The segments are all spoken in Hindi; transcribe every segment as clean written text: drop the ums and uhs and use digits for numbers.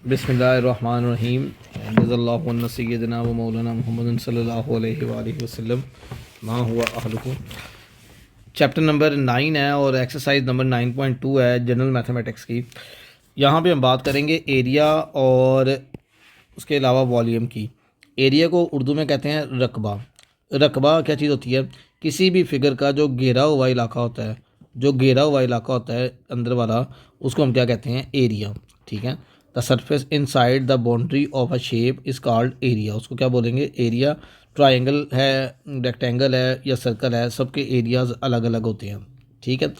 बिस्मिल्लाहिर्रहमानिर्रहीम। जज़ल्लाहु अन्ना सय्यदना व मौलाना मुहम्मदन सल्लल्लाहु अलैहि वसल्लम मा हुवा अहलुहु। चैप्टर नंबर 9 है और एक्सरसाइज नंबर 9.2 है जनरल मैथमेटिक्स की। यहाँ पे हम बात करेंगे एरिया और उसके अलावा वॉल्यूम की। एरिया को उर्दू में कहते हैं रकबा। रकबा क्या चीज़ होती है? किसी भी फिगर का जो घेरा हुआ इलाका होता है, जो घेरा हुआ इलाका होता है अंदर वाला, उसको हम क्या कहते हैं? एरिया। ठीक है। The surface inside the boundary of a shape is called area. उसको क्या बोलेंगे? एरिया। ट्रायंगल है, रेक्टेंगल है या सर्कल है, सबके एरियाज़ अलग अलग होते हैं। ठीक है।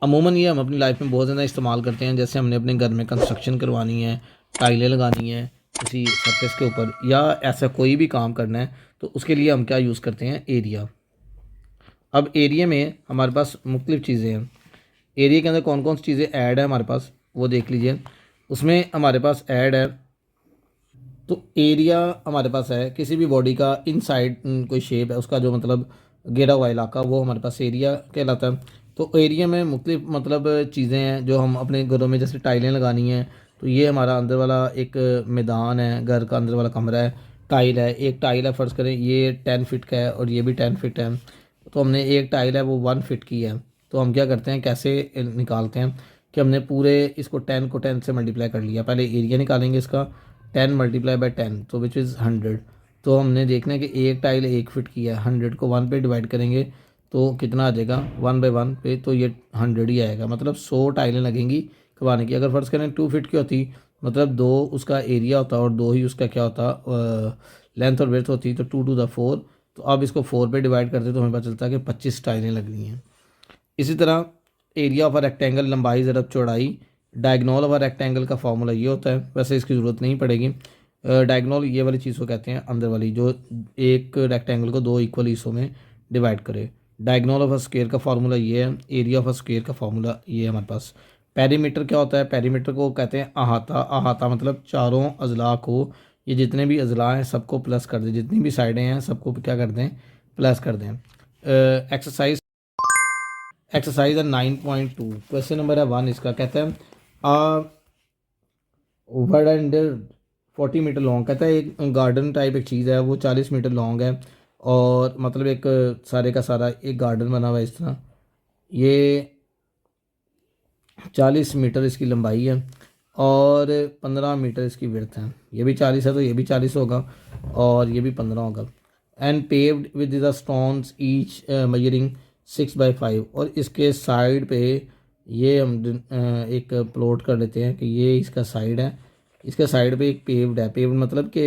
अमूमन ये हम अपनी लाइफ में बहुत ज़्यादा इस्तेमाल करते हैं। जैसे हमने अपने घर में कंस्ट्रक्शन करवानी है, टाइलें लगानी है किसी सरफेस के ऊपर, या ऐसा कोई भी काम करना है, तो उसके लिए हम क्या यूज़ करते हैं? एरिया। अब एरिया में हमारे पास मुख्तलिफ़ चीज़ें हैं। एरिया के अंदर कौन कौन सी चीज़ें ऐड है हमारे पास, वो देख लीजिए। उसमें हमारे पास ऐड है, तो एरिया हमारे पास है किसी भी बॉडी का इनसाइड कोई शेप है, उसका जो मतलब घेरा हुआ इलाका, वो हमारे पास एरिया कहलाता है। तो एरिया में मुख्तलिफ मतलब चीज़ें हैं जो हम अपने घरों में, जैसे टाइलें लगानी हैं, तो ये हमारा अंदर वाला एक मैदान है, घर का अंदर वाला कमरा है। टाइल है, एक टाइल है, फ़र्ज़ करें ये 10 फीट का है और ये भी 10 फीट है, तो हमने एक टाइल है वो 1 फीट की है। तो हम क्या करते हैं, कैसे निकालते हैं कि हमने पूरे इसको 10 से मल्टीप्लाई कर लिया। पहले एरिया निकालेंगे इसका, 10 × 10 तो विच इज़ 100। तो हमने देखना है कि एक टाइल 1 फीट की है, 100 को 1 पे डिवाइड करेंगे तो कितना आ जाएगा? 1/1 पे, तो ये 100 ही आएगा। मतलब 100 टाइलें लगेंगी करवाने की। अगर फ़र्ज़ करें 2 फीट की होती, मतलब 2 उसका एरिया होता और 2 ही उसका क्या होता, लेंथ और विड्थ होती, तो 2 to the 4। तो अब इसको 4 पे डिवाइड करते तो हमें पता चलता है कि 25 टाइलें लगनी हैं। इसी तरह एरिया ऑफ अ रेक्टेंगल, लंबाई ज़रब चौड़ाई। डायगोनल ऑफ अ रेक्टेंगल का फार्मूला ये होता है, वैसे इसकी ज़रूरत नहीं पड़ेगी। डायगोनल ये वाली चीज़ को कहते हैं, अंदर वाली जो एक रेक्टेंगल को 2 इक्वल हिस्सों में डिवाइड करे। डायगोनल ऑफ अ स्क्वायर का फार्मूला ये है, एरिया ऑफ अ स्क्वायर का फार्मूला ये है हमारे पास। पेरीमीटर क्या होता है? पेरीमीटर को कहते हैं अहाता। अहाता मतलब चारों अजला को, ये जितने भी अजला हैं सबको प्लस कर दें, जितनी भी साइडें हैं सबको क्या कर दें? प्लस कर दें। एक्सरसाइज है 9.2। क्वेश्चन नंबर है 1 इसका। कहता है वर्ड एंड 40 मीटर लॉन्ग। कहता है एक गार्डन टाइप एक चीज़ है, वो 40 मीटर लॉन्ग है, और मतलब एक सारे का सारा एक गार्डन बना हुआ है इस तरह। ये 40 मीटर इसकी लंबाई है और 15 मीटर इसकी विड्थ है। ये भी 40 है तो ये भी 40 होगा और ये भी 15 होगा। And paved with the stones each measuring 6/5। और इसके साइड पे ये हम एक प्लॉट कर लेते हैं कि ये इसका साइड है। इसके साइड पे एक पेव्ड है। पेव्ड मतलब कि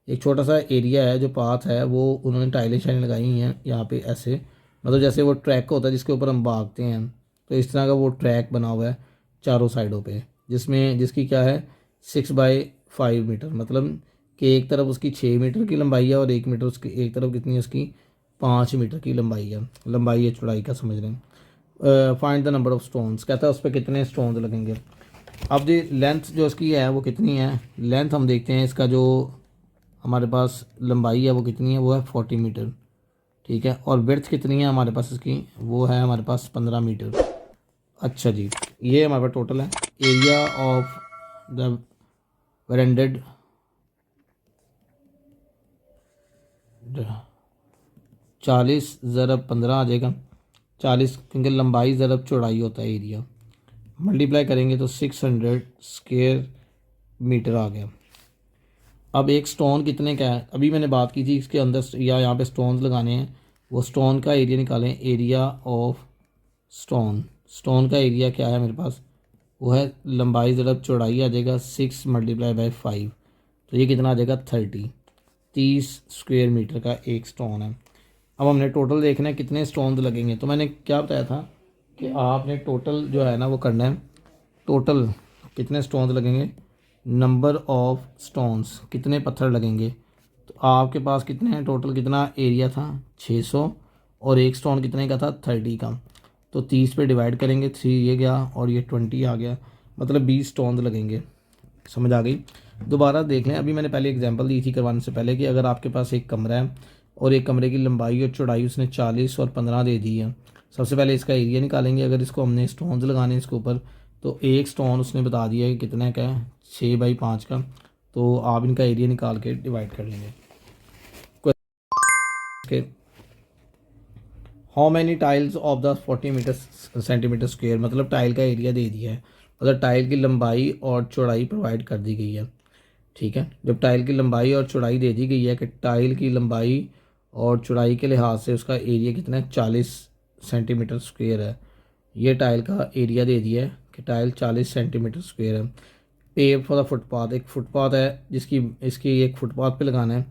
एक छोटा सा एरिया है, जो पाथ है वो उन्होंने टाइलें शाइलें लगाई हुई हैं यहाँ पे ऐसे, मतलब जैसे वो ट्रैक होता है जिसके ऊपर हम भागते हैं, तो इस तरह का वो ट्रैक बना हुआ है चारों साइडों पे, जिसमें जिसकी क्या है 6/5 मीटर, मतलब कि एक तरफ उसकी 6 मीटर की लंबाई है और 1 मीटर उसकी, एक तरफ कितनी है उसकी 5 मीटर की लंबाई है। लंबाई है चौड़ाई का समझ रहे हैं। Find the number of stones. कहता है उस पर कितने स्टोन्स लगेंगे। अब जी लेंथ जो इसकी है वो कितनी है, लेंथ हम देखते हैं इसका, जो हमारे पास लंबाई है वो कितनी है, वो है 40 मीटर। ठीक है। और विड्थ कितनी है हमारे पास इसकी, वो है हमारे पास 15 मीटर। अच्छा जी, ये हमारे पास टोटल है एरिया ऑफ द वेरेंडेड 40 × 15 आ जाएगा। 40 क्योंकि लंबाई ज़रब चौड़ाई होता है एरिया, मल्टीप्लाई करेंगे तो 600 स्क्वायर मीटर आ गया। अब एक स्टोन कितने का है, अभी मैंने बात की थी इसके अंदर या यहाँ पे स्टोन्स लगाने हैं, वो स्टोन का एरिया निकालें। एरिया ऑफ स्टोन, स्टोन का एरिया क्या है मेरे पास, वो है लंबाई ज़रब चौड़ाई आ जाएगा 6 × 5, तो ये कितना आ जाएगा 30 स्क्वायर मीटर का एक स्टोन है। अब हमने टोटल देखना है कितने स्टोन्स लगेंगे। तो मैंने क्या बताया था कि आपने टोटल जो है ना वो करना है, टोटल कितने स्टोन्स लगेंगे, नंबर ऑफ स्टोन्स, कितने पत्थर लगेंगे। तो आपके पास कितने हैं टोटल, कितना एरिया था 600, और एक स्टोन कितने का था 30 का, तो 30 पे डिवाइड करेंगे, 3 ये गया और ये 20 आ गया, मतलब 20 स्टोन्स लगेंगे। समझ आ गई। दोबारा देख लें, अभी मैंने पहले एग्जांपल दी थी करवाने से पहले कि अगर आपके पास एक कमरा है और एक कमरे की लंबाई और चौड़ाई उसने 40 और 15 दे दी है, सबसे पहले इसका एरिया निकालेंगे। अगर इसको हमने स्टोन्स लगाने इसके ऊपर, तो एक स्टोन उसने बता दिया कि कितने का है, 6x5 का। तो आप इनका एरिया निकाल के डिवाइड कर लेंगे। How many tiles of the 40 metre centimetre square, मतलब टाइल का एरिया दे दिया है, मतलब टाइल की लंबाई और चौड़ाई प्रोवाइड कर दी गई है। ठीक है, जब टाइल की लंबाई और चौड़ाई दे दी गई है कि टाइल की लंबाई और चौड़ाई के लिहाज से उसका एरिया कितना है, 40 सेंटीमीटर स्क्वेयर है। ये टाइल का एरिया दे दिया है कि टाइल 40 सेंटीमीटर स्क्वेयर है। पेव फॉर द फुटपाथ, एक फुटपाथ है जिसकी इसकी एक फुटपाथ पे लगाना है।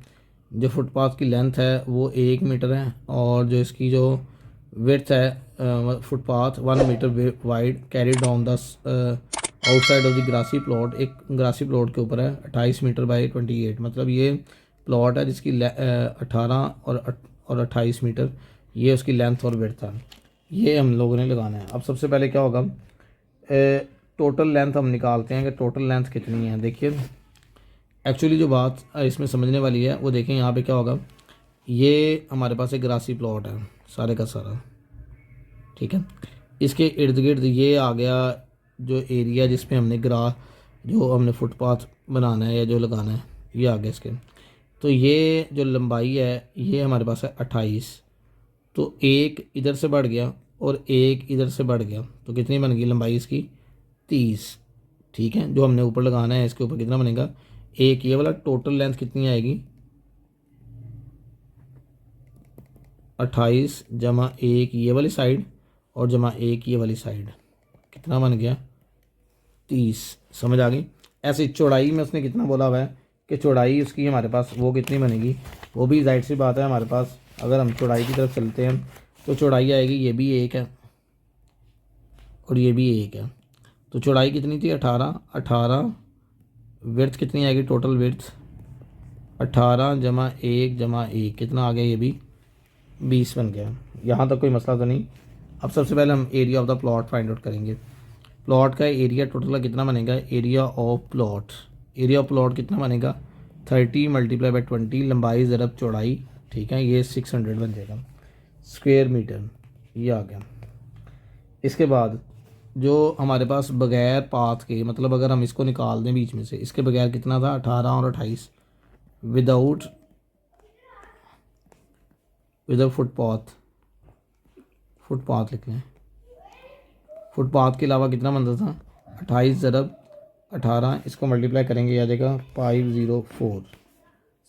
जो फुटपाथ की लेंथ है वो 1 मीटर है और जो इसकी जो विड्थ है footpath 1 metre wide, carry down the outside of the grassy plot, एक ग्रासी प्लॉट के ऊपर है 28 मीटर बाई 28, मतलब ये प्लॉट है जिसकी 18 और 28 मीटर ये उसकी लेंथ और विड्थ है। ये हम लोगों ने लगाना है। अब सबसे पहले क्या होगा, टोटल लेंथ हम निकालते हैं कि टोटल लेंथ कितनी है। देखिए एक्चुअली जो बात इसमें समझने वाली है वो देखें, यहाँ पे क्या होगा, ये हमारे पास एक ग्रासी प्लॉट है सारे का सारा। ठीक है, इसके इर्द गिर्द ये आ गया जो एरिया जिसमें हमने जो हमने फुटपाथ बनाना है या जो लगाना है, ये आ गया इसके। तो ये जो लंबाई है ये हमारे पास है 28, तो एक इधर से बढ़ गया और एक इधर से बढ़ गया, तो कितनी बन गई लंबाई इसकी, 30। ठीक है, जो हमने ऊपर लगाना है इसके ऊपर कितना बनेगा, एक ये वाला, टोटल लेंथ कितनी आएगी, 28 जमा एक ये वाली साइड और जमा एक ये वाली साइड, कितना बन गया, 30। समझ आ गई। ऐसे चौड़ाई में उसने कितना बोला हुआ है कि चौड़ाई उसकी हमारे पास वो कितनी बनेगी, वो भी जाहिर सी बात है हमारे पास अगर हम चौड़ाई की तरफ चलते हैं तो चौड़ाई आएगी, ये भी एक है और ये भी एक है। तो चौड़ाई कितनी थी, 18, विड्थ कितनी आएगी, टोटल विड्थ 18 जमा एक कितना आ गया, ये भी 20 बन गया। यहाँ तक कोई मसला तो नहीं। अब सबसे पहले हम area of the plot find out करेंगे। प्लॉट का एरिया टोटल का कितना बनेगा, एरिया ऑफ प्लॉट कितना बनेगा, 30 मल्टीप्लाई बाई 20, लंबाई ज़रब चौड़ाई। ठीक है, ये 600 बन जाएगा स्क्वेयर मीटर, ये आ गया। इसके बाद जो हमारे पास बगैर पाथ के, मतलब अगर हम इसको निकाल दें बीच में से, इसके बगैर कितना था, 18 और 28, विदाउट फुटपाथ लिख लें। फुटपाथ के अलावा कितना बनता था, 28 ज़रब 18, इसको मल्टीप्लाई करेंगे आ जाएगा 504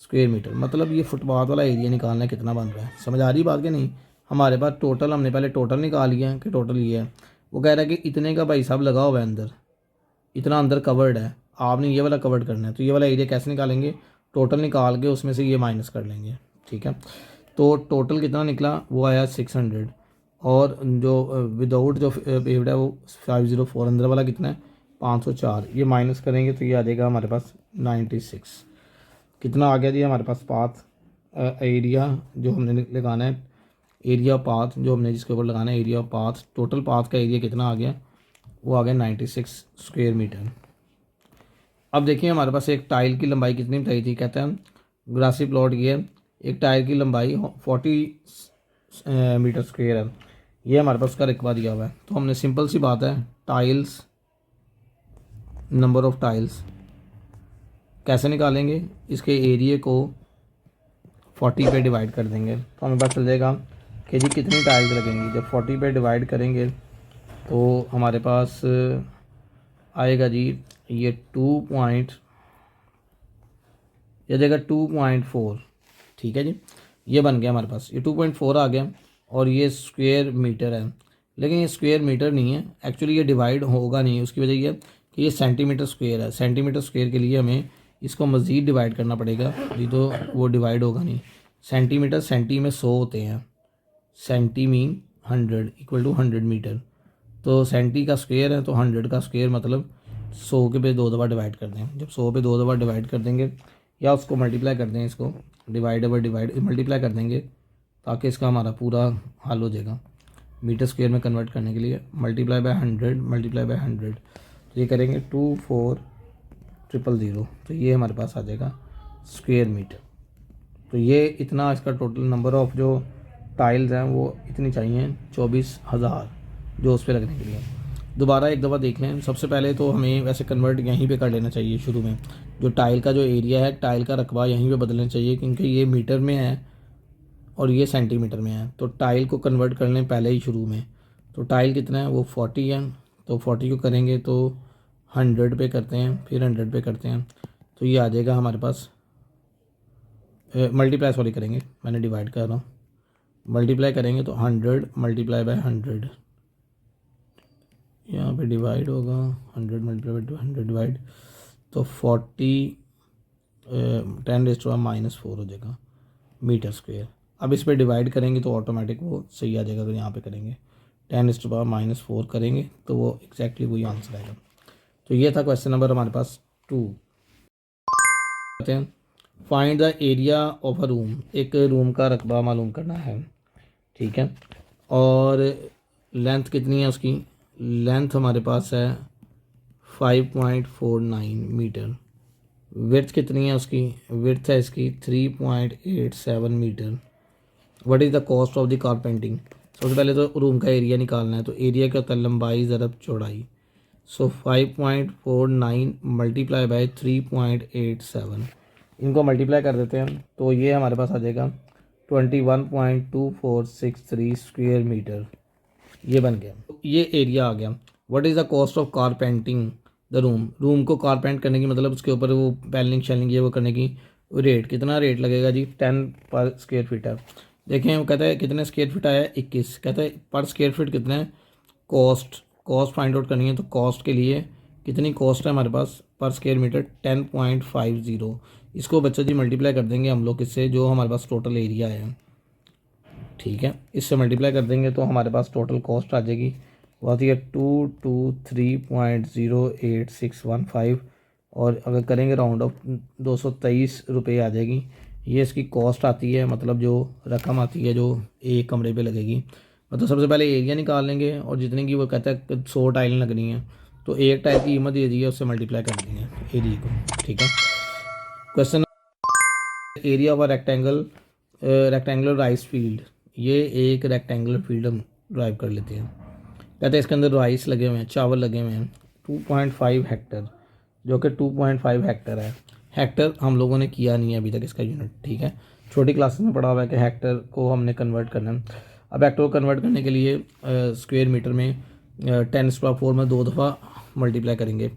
स्क्वेयर मीटर। मतलब ये फुटपाथ वाला एरिया निकालना है कितना बन रहा है। समझ आ रही बात कि नहीं। हमारे पास टोटल, हमने पहले टोटल निकाल लिया है कि टोटल ये है। वो कह रहा है कि इतने का भाई साहब लगा हुआ है अंदर, इतना अंदर कवर्ड है, आपने ये वाला कवर्ड करना है। तो ये वाला एरिया कैसे निकालेंगे, टोटल निकाल के उसमें से ये माइनस कर लेंगे। ठीक है, तो टोटल कितना निकला, वो आया 600 और जो विदाउट जो पेव्ड है वो 504, अंदर वाला कितना है 504, ये माइनस करेंगे तो ये आ जाएगा हमारे पास 96। कितना आ गया जी हमारे पास पाथ एरिया जो हमने लगाना है, एरिया पाथ जो हमने जिसके ऊपर लगाना है, एरिया पाथ, टोटल पाथ का एरिया कितना आ गया, वो आ गया 96 स्क्वेयर मीटर। अब देखिए हमारे पास एक टाइल की लंबाई कितनी बताई थी, कहते हैं ग्रासी प्लॉट ये एक टाइल की लंबाई 40 मीटर स्क्वेयर है, ये हमारे पास उसका रिकवा दिया हुआ है। तो हमने सिंपल सी बात है, टाइल्स नंबर ऑफ टाइल्स कैसे निकालेंगे, इसके एरिया को 40 पे डिवाइड कर देंगे तो हमें पता चल जाएगा कि जी कितनी टाइल्स लगेंगी। जब 40 पे डिवाइड करेंगे तो हमारे पास आएगा जी ये 2.4। ठीक है जी, ये बन गया हमारे पास, ये 2.4 आ गया और ये स्क्वेयर मीटर है। लेकिन ये स्क्वेयर मीटर नहीं है, एक्चुअली ये डिवाइड होगा नहीं। उसकी वजह ये कि ये सेंटीमीटर स्क्वेयर है। सेंटीमीटर स्क्वेयर के लिए हमें इसको मज़ीद डिवाइड करना पड़ेगा, नहीं तो वो डिवाइड होगा नहीं। सेंटीमीटर, सेंटी में 100 होते हैं, centi mean 100 equal to 100 metre. तो सेंटी का स्क्वेयर है तो 100 का स्क्वेयर मतलब 100 के पे 2 दफ़ा डिवाइड कर दें। जब 100 पे 2 दफ़ा डिवाइड कर देंगे या उसको मल्टीप्लाई कर दें, इसको डिवाइड बाई डिवाइड मल्टीप्लाई कर देंगे ताकि इसका हमारा पूरा हल हो जाएगा। मीटर स्क्वेयर में कन्वर्ट करने के लिए मल्टीप्लाई बाय 100 मल्टीप्लाई बाय 100, तो ये करेंगे 24000, तो ये हमारे पास आ जाएगा स्क्वेयर मीटर। तो ये इतना इसका टोटल नंबर ऑफ़ जो टाइल्स हैं वो इतनी चाहिए 24,000 जो उस पर लगने के लिए। दोबारा एक दफ़ा देख लें। सबसे पहले तो हमें वैसे कन्वर्ट यहीं पे कर लेना चाहिए शुरू में। जो टाइल का जो एरिया है, टाइल का रकबा यहीं पे बदलना चाहिए, क्योंकि ये मीटर में है और ये सेंटीमीटर में है। तो टाइल को कन्वर्ट कर लें पहले ही शुरू में। तो टाइल कितना है, वो 40 है। तो 40 को करेंगे तो 100 पे करते हैं, फिर 100 पे करते हैं, तो ये आ जाएगा हमारे पास। मल्टीप्लाई सॉरी करेंगे, मैंने डिवाइड कर रहा हूँ। मल्टीप्लाई करेंगे तो 100 मल्टीप्लाई बाय 100, यहाँ पे डिवाइड होगा 100 मल्टीप्लाई बाय 100 डिवाइड, तो 40 10⁻⁻4 हो जाएगा मीटर स्क्वेयर। अब इस पर डिवाइड करेंगे तो ऑटोमेटिक वो सही आ जाएगा। अगर यहाँ पे करेंगे 10⁻⁻4 करेंगे तो वो एग्जैक्टली वही आंसर आएगा। तो ये था क्वेश्चन नंबर हमारे पास 2। कहते हैं find the area of a room. एक रूम का रकबा मालूम करना है, ठीक है। और लेंथ कितनी है उसकी, लेंथ हमारे पास है 5.49 मीटर। विड्थ कितनी है उसकी, विड्थ है इसकी 3.87 metre. What is the cost of the carpeting. सबसे पहले तो रूम का एरिया निकालना है। तो एरिया क्या होता है, लंबाई ज़रब चौड़ाई। सो 5.49 मल्टीप्लाई बाय 3.87, इनको मल्टीप्लाई कर देते हैं तो ये हमारे पास आ जाएगा 21.2463 स्क्वेयर मीटर। ये बन गया, ये एरिया आ गया। What is the cost of carpentry the room. Room को कारपेंट करने की मतलब उसके ऊपर वो पैनलिंग शैलिंग ये वो करने की रेट, कितना रेट लगेगा जी, 10 पर स्क्वेयर फीट है। देखें वो कहता है कितने स्क्वेयर फीट आया है, 21। कहता है पर स्क्वेयर फीट कितना है, कॉस्ट फाइंड आउट करनी है। तो कॉस्ट के लिए कितनी कॉस्ट है हमारे पास पर स्क्वेयर मीटर, 10.50। इसको बच्चा जी मल्टीप्लाई कर देंगे हम लोग किससे, जो हमारे पास टोटल एरिया है, ठीक है। इससे मल्टीप्लाई कर देंगे तो हमारे पास टोटल कॉस्ट आ जाएगी, वो आती है 223.08615। और अगर करेंगे राउंड ऑफ 223 रुपये आ जाएगी। ये इसकी कॉस्ट आती है, मतलब जो रकम आती है जो एक कमरे पे लगेगी। मतलब सबसे पहले एरिया निकाल लेंगे और जितने की वो कहता है 100 टाइलें लगनी है, तो एक टाइल की कीमत दे दी है, उससे मल्टीप्लाई कर देंगे एरिया को, ठीक है। Question area of rectangular rice field. ये एक रेक्टेंगुलर फील्ड हम ड्राइव कर लेते हैं। कहते हैं इसके अंदर राइस लगे हुए हैं, चावल लगे हुए हैं, 2.5 हेक्टर, जो कि 2.5 हेक्टर है। हेक्टर हम लोगों ने किया नहीं है अभी तक इसका यूनिट, ठीक है। छोटी क्लासेस में पढ़ा हुआ है कि हेक्टर को हमने कन्वर्ट करना है। अब हेक्टर को कन्वर्ट करने के लिए स्क्वायर मीटर में 10⁻⁴ में 2 दफ़ा मल्टीप्लाई करेंगे।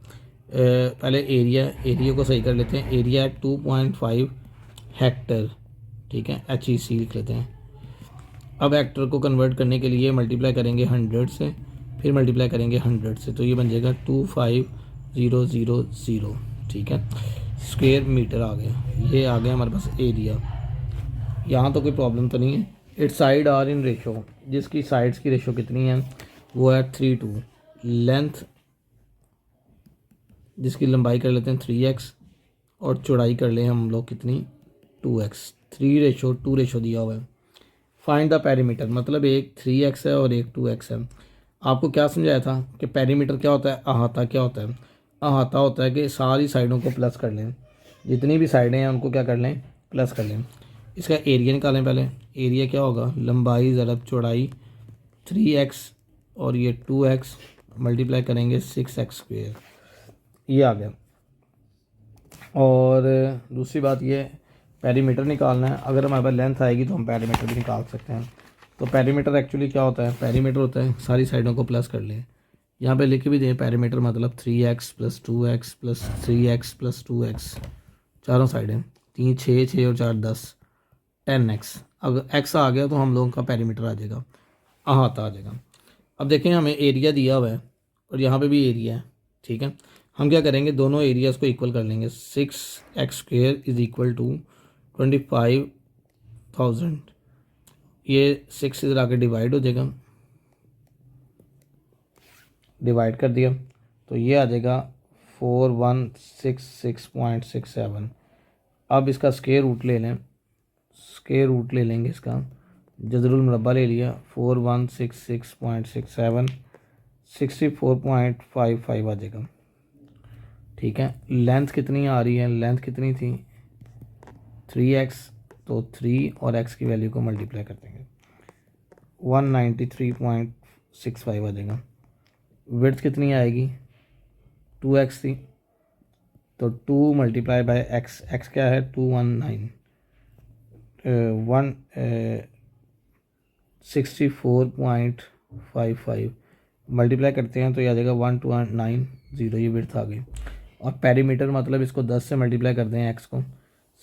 पहले एरिया को सही कर लेते हैं। एरिया है 2.5 हेक्टर, ठीक है, HEC लिख लेते हैं। अब हेक्टर को कन्वर्ट करने के लिए मल्टीप्लाई करेंगे 100 से, फिर मल्टीप्लाई करेंगे 100 से, तो ये बन जाएगा 25000, ठीक है। स्क्वायर मीटर आ गया, ये आ गया हमारे पास एरिया। यहाँ तो कोई प्रॉब्लम तो नहीं है। Its side are in ratio, जिसकी साइड्स की रेशो कितनी है, वो है 3:2। लेंथ, जिसकी लंबाई कर लेते हैं 3x, और चौड़ाई कर लें हम लोग कितनी, 2x। 3:2 दिया हुआ है। फाइंड द पेरीमीटर, मतलब एक 3x है और एक 2x है। आपको क्या समझाया था कि पेरीमीटर क्या होता है, अहाता क्या होता है। अहाता होता है कि सारी साइडों को प्लस कर लें, जितनी भी साइडें हैं उनको क्या कर लें, प्लस कर लें। इसका एरिया निकालें पहले। एरिया क्या होगा, लंबाई ज़रब चौड़ाई 3x और ये 2x, मल्टीप्लाई करेंगे 6x², ये आ गया। और दूसरी बात ये, पेरीमीटर निकालना है। अगर हमारे पास लेंथ आएगी तो हम पेरीमीटर भी निकाल सकते हैं। तो पेरीमीटर एक्चुअली क्या होता है, पेरीमीटर होता है सारी साइडों को प्लस कर लें। यहाँ पे लिख भी दें पेरीमीटर मतलब 3x + 2x + 3x + 2x, चारों साइडें, 3 6 6 और 4 10, 10x। अगर x आ गया तो हम लोगों का पेरीमीटर आ जाएगा, अहाता आ जाएगा। अब देखें हमें एरिया दिया हुआ है और यहाँ पे भी एरिया है, ठीक है। हम क्या करेंगे, दोनों एरियाज़ को इक्वल कर लेंगे। 6x² = 25,000। ये 6 इधर आके डिवाइड हो जाएगा, डिवाइड कर दिया तो ये आ जाएगा 4166.67। अब इसका स्क्वायर रूट ले लें, स्क्वायर रूट ले लेंगे इसका, जज़रुल मुरब्बा ले लिया, 4166.67 64.55 आ जाएगा, ठीक है। लेंथ कितनी आ रही है, लेंथ कितनी थी 3x, तो 3 और x की वैल्यू को मल्टीप्लाई कर देंगे, 193.65 आ जाएगा। विड्थ कितनी आएगी, 2x थी, तो 2 मल्टीप्लाई बाय एक्स, एक्स क्या है 219, 164.55 मल्टीप्लाई करते हैं तो ये आ जाएगा 1290, ये विड्थ आ गई। और पेरीमीटर मतलब इसको 10 से मल्टीप्लाई करते हैं, एक्स को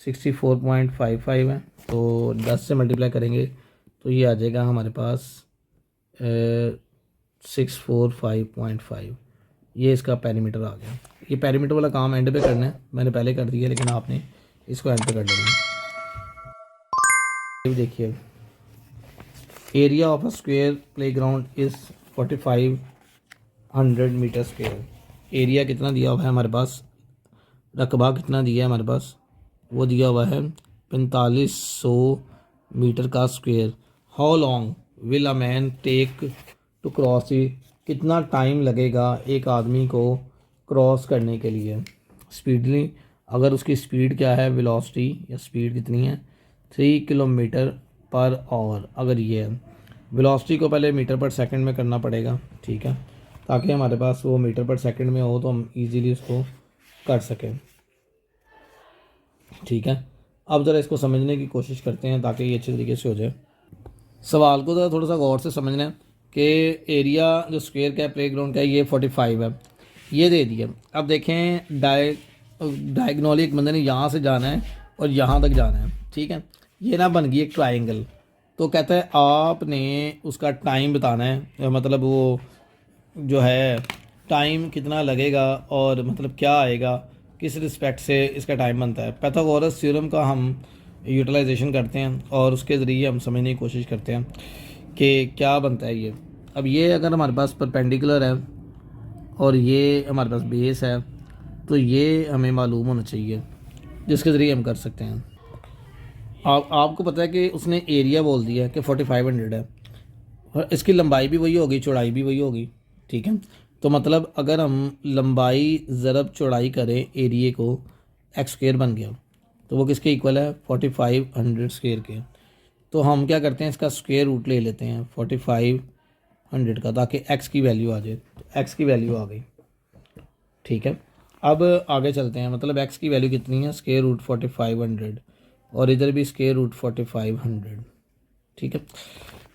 64.55 है, तो 10 से मल्टीप्लाई करेंगे तो ये आ जाएगा हमारे पास 645.5, ये इसका पेरीमीटर आ गया। ये पेरीमीटर वाला काम एंड पे करना है, मैंने पहले कर दिया लेकिन आपने इसको एंड पे कर लेना है। देखिए area of a square playground is 4500 metre square. Area कितना दिया हुआ है हमारे पास, रकबा कितना दिया है हमारे पास, वो दिया हुआ है 4500 मीटर का square. How long will a man take to cross it, कितना टाइम लगेगा एक आदमी को क्रॉस करने के लिए स्पीडली। अगर उसकी स्पीड क्या है, वेलोसिटी या स्पीड कितनी है 3 किलोमीटर पर आवर, अगर ये है वेलोसिटी को पहले मीटर पर सेकंड में करना पड़ेगा, ठीक है, ताकि हमारे पास वो मीटर पर सेकंड में हो तो हम इजीली उसको कर सकें, ठीक है। अब ज़रा इसको समझने की कोशिश करते हैं ताकि ये अच्छे तरीके से हो जाए। सवाल को ज़रा थोड़ा सा गौर से समझना है कि एरिया जो स्क्वायर का प्लेग्राउंड का है ये 45 है, ये दे दिया। अब देखें डायगोनली एक बंदे ने यहाँ से जाना है और यहाँ तक जाना है, ठीक है, ये ना बन गई एक ट्रायंगल। तो कहता है आपने उसका टाइम बताना है, मतलब वो जो है टाइम कितना लगेगा और मतलब क्या आएगा, किस रिस्पेक्ट से इसका टाइम बनता है। पाइथागोरस थ्योरम का हम यूटिलाइजेशन करते हैं और उसके ज़रिए हम समझने की कोशिश करते हैं कि क्या बनता है ये। अब ये अगर हमारे पास परपेंडिकुलर है और ये हमारे पास बेस है तो ये हमें मालूम होना चाहिए, जिसके ज़रिए हम कर सकते हैं। आपको पता है कि उसने एरिया बोल दिया कि 4500 है और इसकी लंबाई भी वही होगी, चौड़ाई भी वही होगी, ठीक है। तो मतलब अगर हम लंबाई ज़रब चौड़ाई करें एरिए को, एक्स स्क्वायर बन गया, तो वो किसके इक्वल है 4500 स्क्वायर के। तो हम क्या करते हैं, इसका स्क्वायर रूट ले लेते हैं 4500 का, ताकि एक्स की वैल्यू आ जाए। तो एक्स की वैल्यू आ गई, ठीक है। अब आगे चलते हैं, मतलब एक्स की वैल्यू कितनी है, स्क्वायर रूट 4500 और इधर भी स्क्वायर रूट 4500, ठीक है।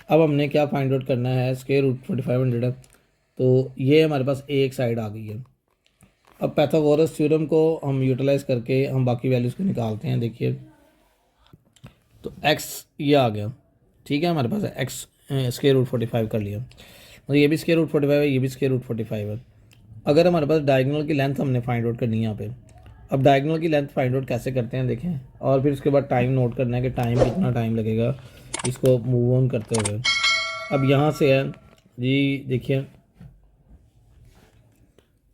अब हमने क्या फाइंड आउट करना है, स्क्वायर रूट 4500 है तो ये हमारे पास एक साइड आ गई है। अब पाइथागोरस थ्योरम को हम यूटिलाइज करके हम बाकी वैल्यूज़ को निकालते हैं। देखिए तो x ये आ गया, ठीक है, हमारे पास x स्क्वायर रूट 45 कर लिया, और ये भी स्क्वायर रूट 45 है, ये भी स्क्वायर रूट 45 है। अगर हमारे पास डायगोनल की लेंथ हमने फाइंड आउट करनी है यहाँ पे। अब डायगोनल की लेंथ फाइंड आउट कैसे करते हैं देखें, और फिर उसके बाद टाइम नोट करना है कि टाइम कितना टाइम लगेगा इसको मूव ऑन करते हुए। अब यहाँ से है जी, देखिए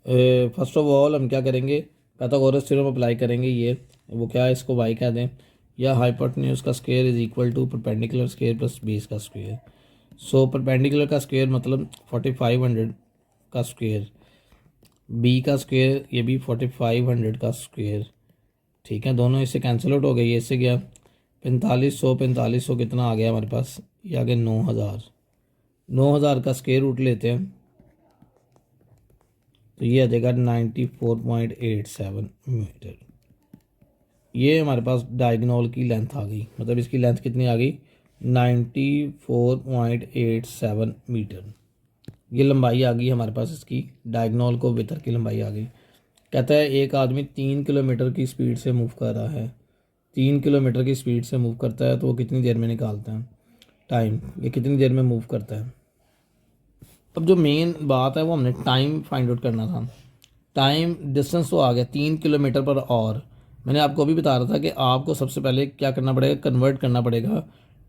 फर्स्ट ऑफ ऑल हम क्या करेंगे, पाइथागोरस थ्योरम अप्लाई करेंगे। ये वो क्या है, इसको y कह दें, या हाइपोटेन्यूज का square is equal to perpendicular square plus base का स्क्वायर। सो परपेंडिकुलर का स्क्वायर मतलब 4500 का स्क्वायर, बी का स्क्वायर ये भी 4500 का स्क्वायर, ठीक है। दोनों इससे कैंसिल आउट हो गए, ये इससे गया 4500 कितना आ गया हमारे पास, ये आ गया 9000 का स्क्वायर रूट लेते हैं तो ये आ जाएगा 94.87 मीटर। ये हमारे पास डायगोनल की लेंथ आ गई, मतलब इसकी लेंथ कितनी आ गई 94.87 मीटर। ये लंबाई आ गई हमारे पास, इसकी डायगोनल को वितर की लंबाई आ गई। कहता है एक आदमी 3 किलोमीटर की स्पीड से मूव कर रहा है, 3 किलोमीटर की स्पीड से मूव करता है तो वो कितनी देर में निकालता है टाइम, ये कितनी देर में मूव करता है। अब जो मेन बात है वो हमने टाइम फाइंड आउट करना था। टाइम डिस्टेंस तो आ गया 3 किलोमीटर पर आवर। मैंने आपको अभी बता रहा था कि आपको सबसे पहले क्या करना पड़ेगा, कन्वर्ट करना पड़ेगा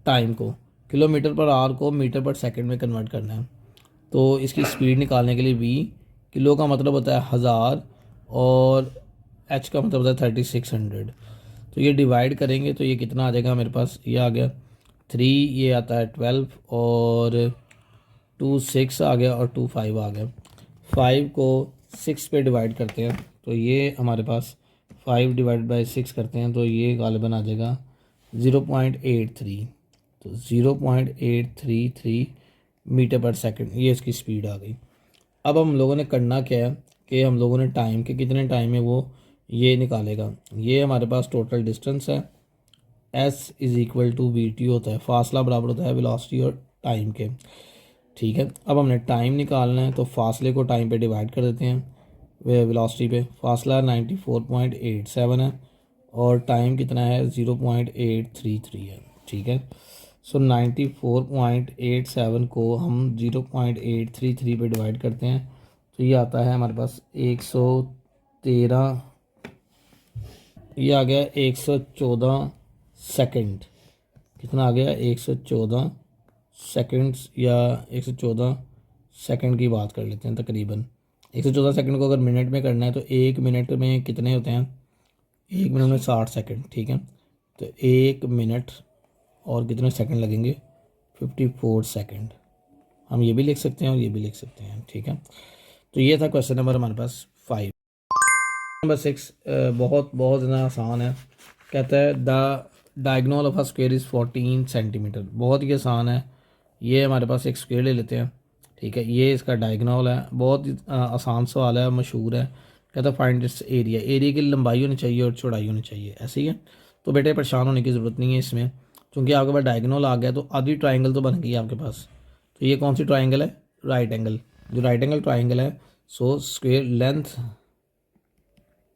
टाइम को, किलोमीटर पर आवर को मीटर पर सेकंड में कन्वर्ट करना है। तो इसकी स्पीड निकालने के लिए वी, किलो का मतलब होता है 1000 और एच का मतलब होता है 3600। तो ये डिवाइड करेंगे तो ये कितना आ जाएगा मेरे पास, ये आ गया 3, ये आता है 12 और 2 6 आ गया और 2 5 आ गया। 5 को 6 पे डिवाइड करते हैं तो ये हमारे पास 5 डिवाइड बाई 6 करते हैं तो ये गालिबन आ जाएगा 0.83। तो 0.833 मीटर पर सेकंड ये इसकी स्पीड आ गई। अब हम लोगों ने करना क्या है कि हम लोगों ने टाइम के कितने टाइम में वो ये निकालेगा। ये हमारे पास टोटल डिस्टेंस है, S is equal to V T होता है, फासला बराबर होता है वेलोसिटी और टाइम के। ठीक है, अब हमने टाइम निकालना है तो फासले को टाइम पे डिवाइड कर देते हैं वेलोसिटी पे। फासला 94.87 है और टाइम कितना है 0.833 है। ठीक है, सो 94.87 को हम 0.833 पे डिवाइड करते हैं तो ये आता है हमारे पास 113, ये आ गया 114 सेकंड। कितना आ गया 114 सेकंड्स, या 114 सेकंड की बात कर लेते हैं। तकरीबन 114 सेकंड को अगर मिनट में करना है तो एक मिनट में कितने होते हैं, एक मिनट में 60 सेकंड। ठीक है, तो एक मिनट और कितने सेकंड लगेंगे 54 सेकंड। हम ये भी लिख सकते हैं और ये भी लिख सकते हैं। ठीक है, तो ये था क्वेश्चन नंबर हमारे पास 5। नंबर 6 बहुत बहुत ज़्यादा आसान है। कहता है the diagonal of a square is 14 centimetre. बहुत ही आसान है। ये हमारे पास एक स्क्वायर ले लेते हैं। ठीक है, ये इसका डायगोनल है। बहुत ही आसान सवाल है, मशहूर है। कहता है फाइंड इट्स एरिया। एरिया की लंबाई होनी चाहिए और चौड़ाई होनी चाहिए, ऐसे ही है। तो बेटे परेशान होने की ज़रूरत नहीं है इसमें, क्योंकि आपके पास डायगोनल आ गया तो आधी ट्राइंगल तो बन गई आपके पास। तो ये कौन सी ट्राइंगल है, राइट एंगल। जो राइट एंगल ट्राइंगल है, सो स्क्वायर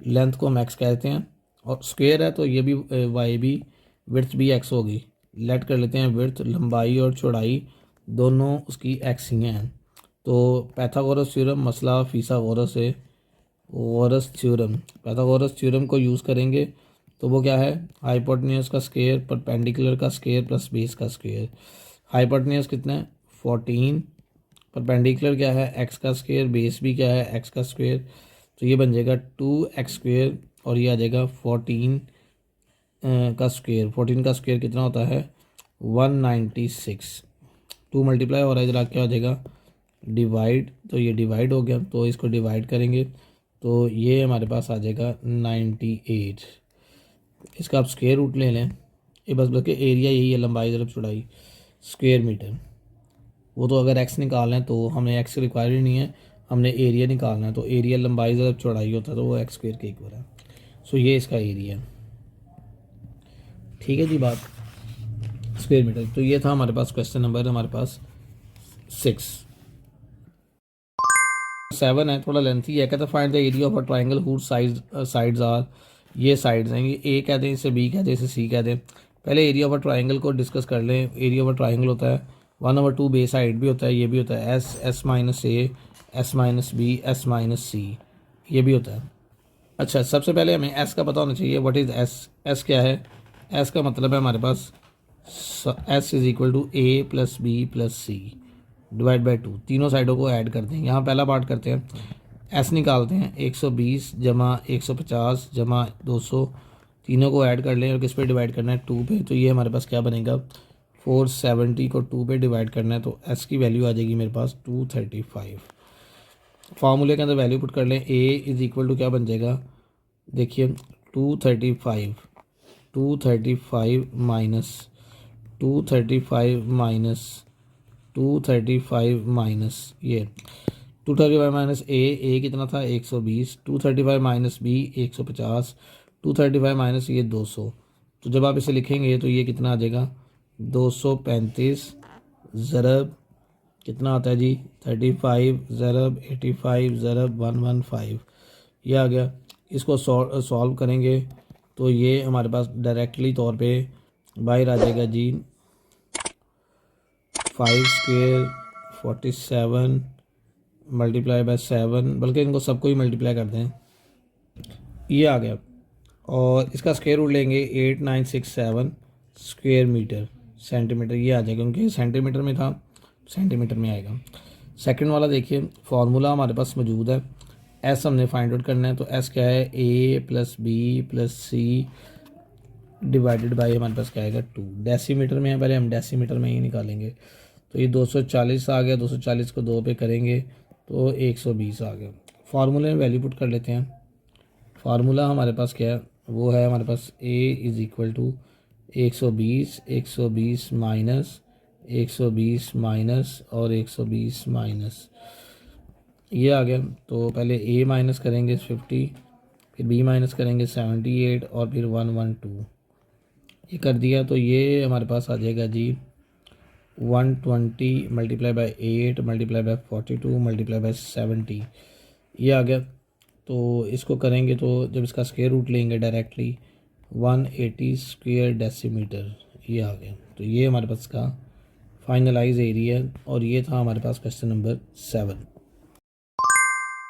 लेंथ को हम एक्स कहते हैं और स्क्वायर है तो ये भी वाई भी, विड्थ भी एक्स होगी। लेट कर लेते हैं विड्थ, लंबाई और चौड़ाई दोनों उसकी एक्स ही हैं। तो पैथागोरस थ्योरम मसला फिसागोरस है, गोरस थ्योरम, पैथागोरस थ्योरम को यूज़ करेंगे तो वो क्या है, हाइपोटेन्यूज का स्क्वायर परपेंडिकुलर का स्क्वायर प्लस बेस का स्क्वायर। हाइपोटेन्यूज कितना है 14, परपेंडिकुलर क्या है एक्स का स्क्वायर, बेस भी क्या है एक्स का स्क्वायर। तो ये बन जाएगा 2x² और ये आ जाएगा 14 का स्क्वायर। 14 का स्क्वायर कितना होता है 196। 2 मल्टीप्लाई हो रहा है इधर, क्या हो जाएगा डिवाइड, तो ये डिवाइड हो गया तो इसको डिवाइड करेंगे तो ये हमारे पास आ जाएगा 98। इसका आप स्क्वायर रूट ले लें, ये बस बल्कि एरिया यही है, लंबाई तरफ चौड़ाई स्क्वायर मीटर। वो तो अगर एक्स निकालना है तो हमें एक्स रिक्वायर ही नहीं है, हमने एरिया निकालना है। तो एरिया लंबाई ज़रा चौड़ाई होता है तो वो एक्स स्क्वायर के इक्वल है। सो ये इसका एरिया। ठीक है जी, बात स्क्वायर मीटर। तो ये था हमारे पास क्वेश्चन नंबर हमारे पास 6। 7 है, थोड़ा लेंथी है। कहता है find the area of a triangle whose sides are, ये साइड्स हैं, ये ए कह दें, इसे बी कह दें, इसे सी कह दें। पहले एरिया ऑफ अ ट्राइंगल को डिस्कस कर लें। एरिया ऑफ अ ट्राइंगल होता है 1/2 बे साइड भी होता है, ये भी होता है S, S minus A, S minus B, S minus C, ये भी होता है। अच्छा, सबसे पहले हमें एस का पता होना चाहिए। What is S. एस क्या है, एस का मतलब है हमारे पास S is equal to A plus B plus C divide by 2। तीनों साइडों को ऐड करते हैं। यहाँ पहला पार्ट करते हैं, एस निकालते हैं 120 जमा 150 जमा 200, तीनों को ऐड कर लें और किस पे डिवाइड करना है 2 पे। तो ये हमारे पास क्या बनेगा 470 को 2 पे डिवाइड करना है तो एस की वैल्यू आ जाएगी मेरे पास 235। फार्मूले के अंदर वैल्यू पुट कर लें, ए इज़ इक्वल टू क्या बन जाएगा, देखिए 235, 235 माइनस 235 माइनस 235 माइनस ये 235 माइनस ए कितना था 120, 235 माइनस बी 150, 235 माइनस ये 200। तो जब आप इसे लिखेंगे तो ये कितना आ जाएगा 235 ज़रब कितना आता है जी 35 ज़रब 85 ज़रब 115, ये आ गया। इसको सॉल्व करेंगे तो ये हमारे पास डायरेक्टली तौर पे बाहर आ जाएगा जी 5 स्क्वेयर 47 मल्टीप्लाई बाय 7, बल्कि इनको सबको ही मल्टीप्लाई कर दें, ये आ गया। और इसका स्क्वायर रूट लेंगे 8967 स्क्वेयर मीटर सेंटीमीटर, ये आ जाएगा क्योंकि सेंटीमीटर में था, सेंटीमीटर में आएगा। सेकंड वाला देखिए, फार्मूला हमारे पास मौजूद है। एस हमने फाइंड आउट करना है तो एस क्या है A plus B plus C divided by हमारे पास क्या आएगा 2। डेसीमीटर में है, पहले हम डेसीमीटर में ही निकालेंगे। तो ये 240 आ गया, 240 को 2 पे करेंगे तो 120 आ गया। फार्मूले में वैल्यू पुट कर लेते हैं। फार्मूला हमारे पास क्या है, वो है हमारे पास A is equal to 120, 120 minus 120 minus और 120 माइनस ये आ गया। तो पहले ए माइनस करेंगे 50, फिर बी माइनस करेंगे 78 और फिर 112। ये कर दिया तो ये हमारे पास आ जाएगा जी 120 multiply by 8 multiply by 42 multiply by 70। ये आ गया। तो इसको करेंगे तो जब इसका स्क्वायर रूट लेंगे डायरेक्टली 180 स्क्वायर डेसीमीटर, ये आ गया। तो ये हमारे पास का फाइनलाइज एरिया है और ये था हमारे पास क्वेश्चन नंबर 7।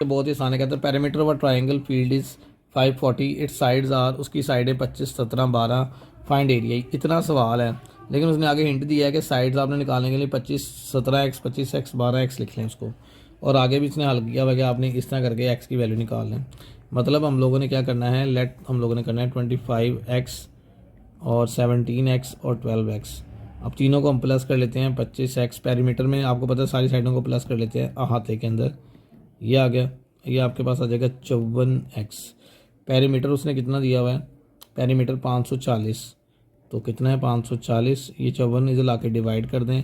बहुत ही आसान है। कहते हैं parameter of triangle field is 540, its sides are, उसकी साइडें 25 17 12, फाइंड एरिया। इतना सवाल है, लेकिन उसने आगे हिंट दिया है कि साइड्स आपने निकालने के लिए 25 17x 25x 12x लिख लें उसको। और आगे भी इसने हल किया हुआ कि आपने इस तरह करके x की वैल्यू निकाल लें। मतलब हम लोगों ने क्या करना है, हम लोगों ने करना है 25x और 17x और 12x। अब तीनों को हम प्लस कर लेते हैं। 25x पैरीमीटर में आपको पता है सारी साइडों को प्लस कर लेते हैं अहाते के अंदर। ये आ गया। ये आपके पास आ जाएगा 54x। पैरीमीटर उसने कितना दिया हुआ है, पैरीमीटर 540। तो कितना है 540, ये 54 इसे ला के डिवाइड कर दें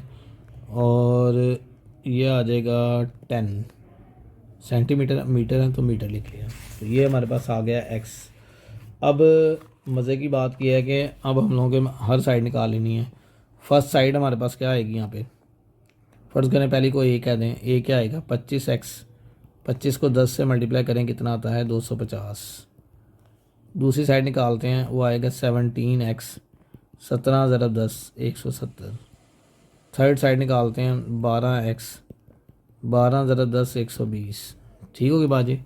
और ये आ जाएगा 10 सेंटीमीटर। मीटर है तो मीटर लिख लिया। तो ये हमारे पास आ गया x। अब मज़े की बात यह है कि अब हम लोगों के हर साइड निकाल लेनी है। फर्स्ट साइड हमारे पास क्या आएगी यहाँ पे, फर्स्ट करें पहले को a कह दें। a क्या आएगा 25x, 25 को 10 से मल्टीप्लाई करें कितना आता है 250। दूसरी साइड निकालते हैं, वो आएगा 17x, 17 ज़रब 10 170। थर्ड साइड निकालते हैं 12x, 12 ज़रब 10 120। ठीक होगी बाजी।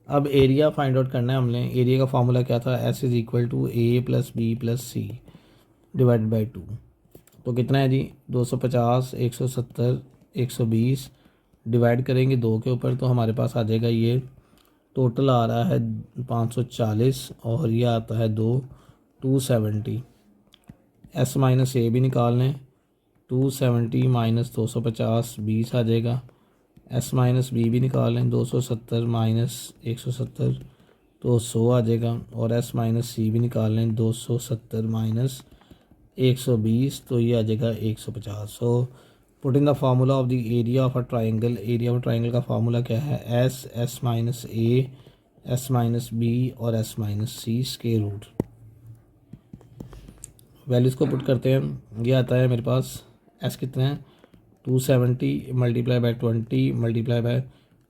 अब एरिया फाइंड आउट करना है हमने। एरिया का फार्मूला क्या था, S is equal to A plus B plus C divided by 2। तो कितना है जी 250 170 120 डिवाइड करेंगे 2 के ऊपर, तो हमारे पास आ जाएगा ये टोटल आ रहा है 540 और ये आता है 270। S माइनस ए भी निकाल लें, 270 माइनस 250 20 आ जाएगा। S माइनस बी भी निकाल लें, 270 माइनस 170 तो 100 आ जाएगा। और S माइनस सी भी निकाल लें, 270 माइनस 120 तो ये आ जाएगा 150। So put in the formula of the area of a triangle. Area of triangle का फार्मूला क्या है, S minus A S minus B और S माइनस सी स्क्वायर रूट। वैल्यूज़ को पुट करते हैं। ये आता है मेरे पास S कितना है 270 multiply by 20 multiply by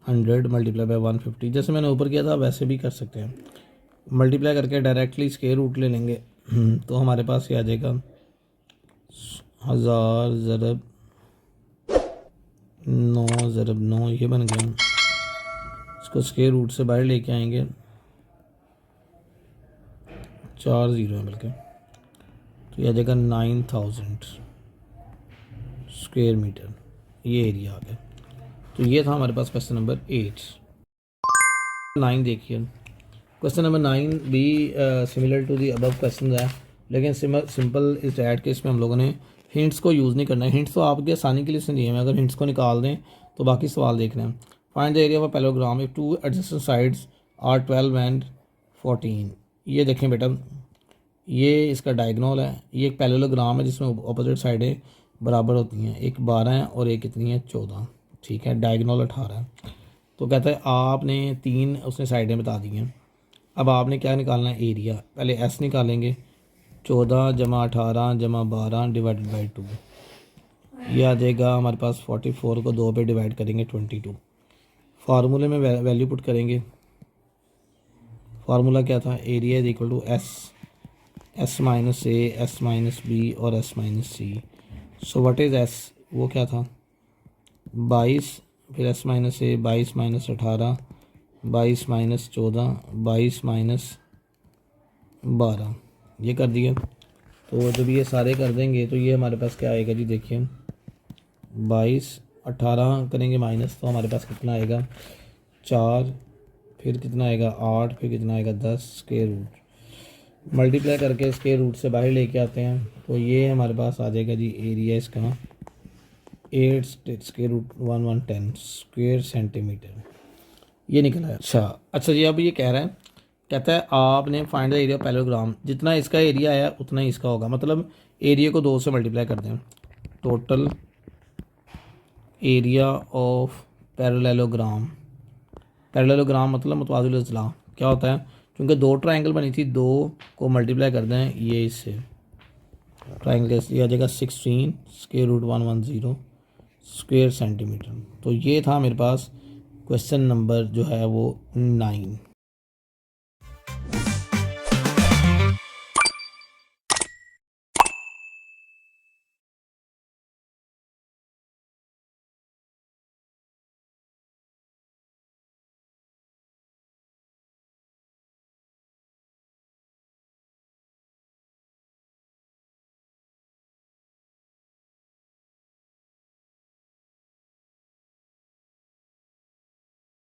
100 multiply by 150। जैसे मैंने ऊपर किया था वैसे भी कर सकते हैं। मल्टीप्लाई करके डायरेक्टली स्क्वायर रूट ले लेंगे तो हमारे पास ये आ जाएगा 1000 ज़रब 9 ज़रब 9, ये बन गया। इसको स्क्वायर रूट से बाहर लेके आएंगे, 4 ज़ीरो है बल्कि, तो ये आ जाएगा 9000 स्क्वायर मीटर। ये एरिया आ गया। तो ये था हमारे पास क्वेश्चन नंबर 8। 9 देखिए। क्वेश्चन नंबर 9 भी similar to the above question है, लेकिन सिंपल इस डैट के इसमें हम लोगों ने हिंट्स को यूज़ नहीं करना है। हिंट्स तो आपके आसानी के लिए इसमें दिए हैं, अगर हिंट्स को निकाल दें तो बाकी सवाल देखने हैं। Find the area of a parallelogram if two adjacent sides are 12 and 14। ये देखें बेटा, ये इसका डायगोनल है। ये एक पैरेललोग्राम है जिसमें अपोजिट साइडें बराबर होती हैं, एक 12 है और एक कितनी है 14। ठीक है, डायगोनल 18 है। तो कहता है आपने 3 उसने साइडें बता दी हैं। अब आपने क्या निकालना है, एरिया। पहले S निकालेंगे, 14 जमा 18 जमा 12 डिवाइडेड बाई 2। ये आ जाएगा हमारे पास 44 को 2 पे डिवाइड करेंगे 22। फार्मूले में वैल्यू पुट करेंगे। फार्मूला क्या था, area is equal to S minus A S minus B और S minus C. So what is S, वो क्या था 22, फिर S minus A 22 minus 18 22 minus 14 22 minus 12। ये कर दिया। तो जब ये सारे कर देंगे तो ये हमारे पास क्या आएगा जी, देखिए 22 18 करेंगे माइनस तो हमारे पास कितना आएगा 4, फिर कितना आएगा 8, फिर कितना आएगा 10 स्क्वायर रूट। मल्टीप्लाई करके स्क्वायर रूट से बाहर लेके आते हैं तो ये हमारे पास आ जाएगा जी एरिया इसका 8 स्क्वायर रूट 1110 स्क्वायर सेंटीमीटर। ये निकला है। अच्छा जी, अब ये कह रहा है, कहता है आपने फाइंड द एरिया पैरेललोग्राम, जितना इसका एरिया है उतना ही इसका होगा। मतलब एरिया को 2 से मल्टीप्लाई कर दें। Total area of parallelogram parallelogram मतलब मुतवाज़िल अज़लाअ क्या होता है, क्योंकि दो ट्रायंगल बनी थी, दो को मल्टीप्लाई कर दें ये इससे, ट्रायंगल कैसे आ जाएगा 16√110 स्क्वायर सेंटीमीटर। तो ये था मेरे पास क्वेश्चन नंबर जो है वो 9।